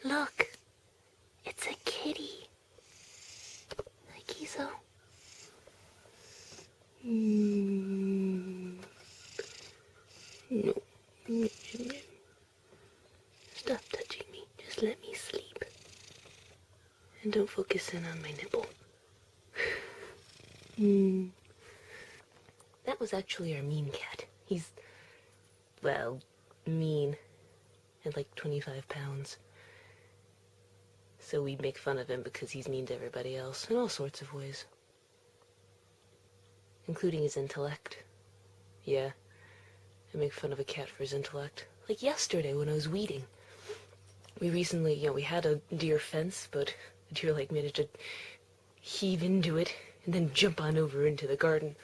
Look, it's a kitty. Hi, Gizo. No. Stop touching me. Just let me sleep. And don't focus in on my nipple. That was actually our mean cat. He's, well, mean. And like 25 pounds. So we make fun of him because he's mean to everybody else in all sorts of ways. Including his intellect. Yeah, I make fun of a cat for his intellect. Like yesterday when I was weeding. We recently, we had a deer fence, but the deer managed to heave into it and then jump on over into the garden.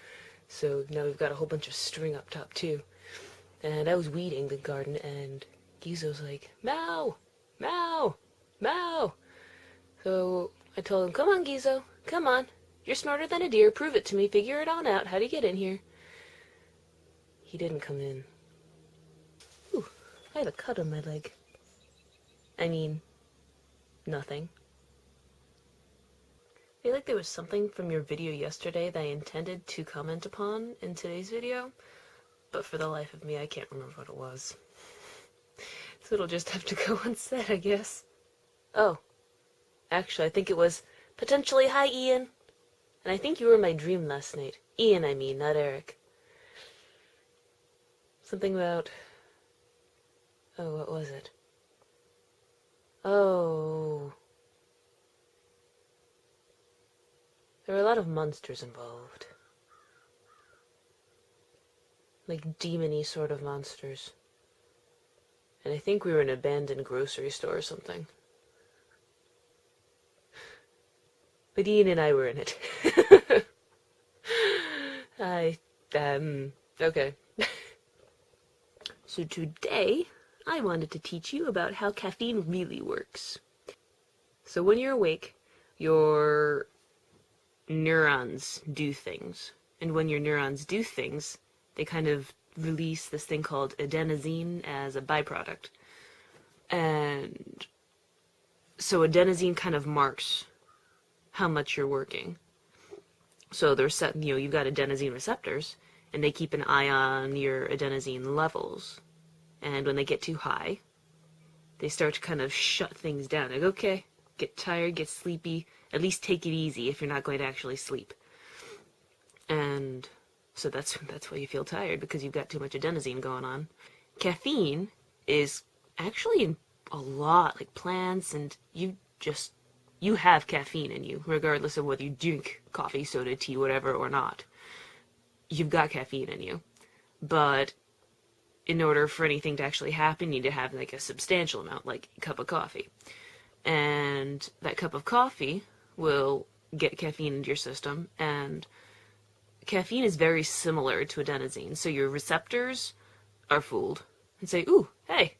So now we've got a whole bunch of string up top too. And I was weeding the garden and Gizo's like, meow, meow, meow. So I told him, come on, Gizo, come on. You're smarter than a deer. Prove it to me. Figure it on out. How do you get in here? He didn't come in. Ooh, I have a cut on my leg. I mean, nothing. I feel like there was something from your video yesterday that I intended to comment upon in today's video, but for the life of me, I can't remember what it was. So it'll just have to go unsaid, I guess. Oh. Actually, I think it was, potentially, hi, Ian. And I think you were in my dream last night. Ian, I mean, not Eric. Something about... Oh, what was it? Oh... There were a lot of monsters involved. Like demon-y sort of monsters. And I think we were in an abandoned grocery store or something. But Ian and I were in it. Okay. So today, I wanted to teach you about how caffeine really works. So when you're awake, your neurons do things. And when your neurons do things, they kind of release this thing called adenosine as a byproduct. And so adenosine kind of marks how much you're working. So they're set, you've got adenosine receptors, and they keep an eye on your adenosine levels. And when they get too high, they start to kind of shut things down. Like, okay, get tired, get sleepy, at least take it easy if you're not going to actually sleep. And so that's why you feel tired, because you've got too much adenosine going on. Caffeine is actually in a lot, like plants, and you have caffeine in you, regardless of whether you drink coffee, soda, tea, whatever, or not. You've got caffeine in you. But in order for anything to actually happen, you need to have like a substantial amount, like a cup of coffee. And that cup of coffee will get caffeine into your system, and caffeine is very similar to adenosine. So your receptors are fooled and say, ooh, hey,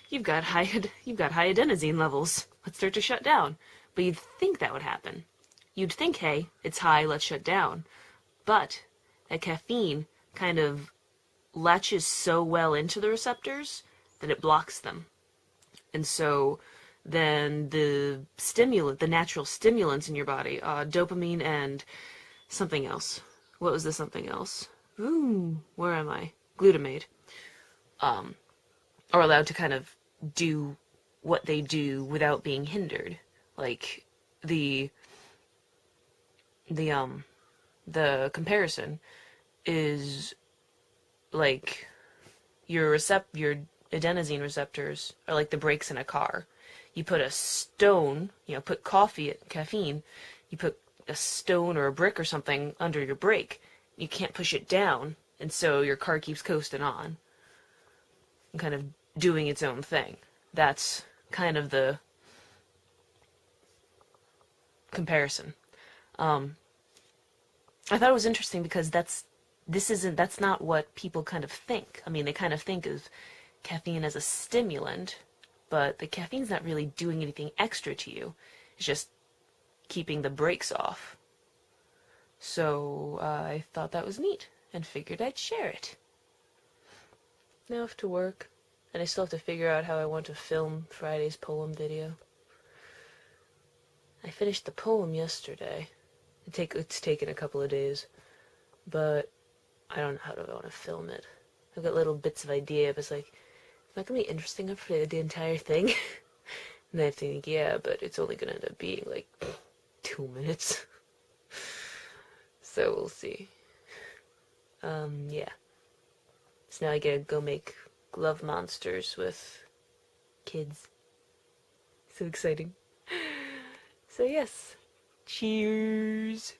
you've got high adenosine levels. Let's start to shut down. But you'd think that would happen. You'd think, hey, it's high, let's shut down. But that caffeine kind of latches so well into the receptors that it blocks them. And so then the natural stimulants in your body, dopamine and something else. What was the something else? Ooh, where am I? Glutamate. Are allowed to kind of do what they do without being hindered. Like the comparison is like your adenosine receptors are like the brakes in a car. You put a stone, put caffeine, you put a stone or a brick or something under your brake. You can't push it down, and so your car keeps coasting on and kind of doing its own thing. That's kind of the comparison. I thought it was interesting because that's not what people kind of think. I mean, they kind of think of caffeine as a stimulant, but the caffeine's not really doing anything extra to you. It's just keeping the brakes off. So I thought that was neat and figured I'd share it. Now I have to work, and I still have to figure out how I want to film Friday's poem video. I finished the poem yesterday. It's taken a couple of days, but I don't know how to want to film it. I've got little bits of idea, but it's like, it's not gonna be interesting enough for the entire thing. And I think, yeah, but it's only gonna end up being like 2 minutes. So we'll see. Yeah. So now I gotta go make glove monsters with kids. So exciting. So yes. Cheers.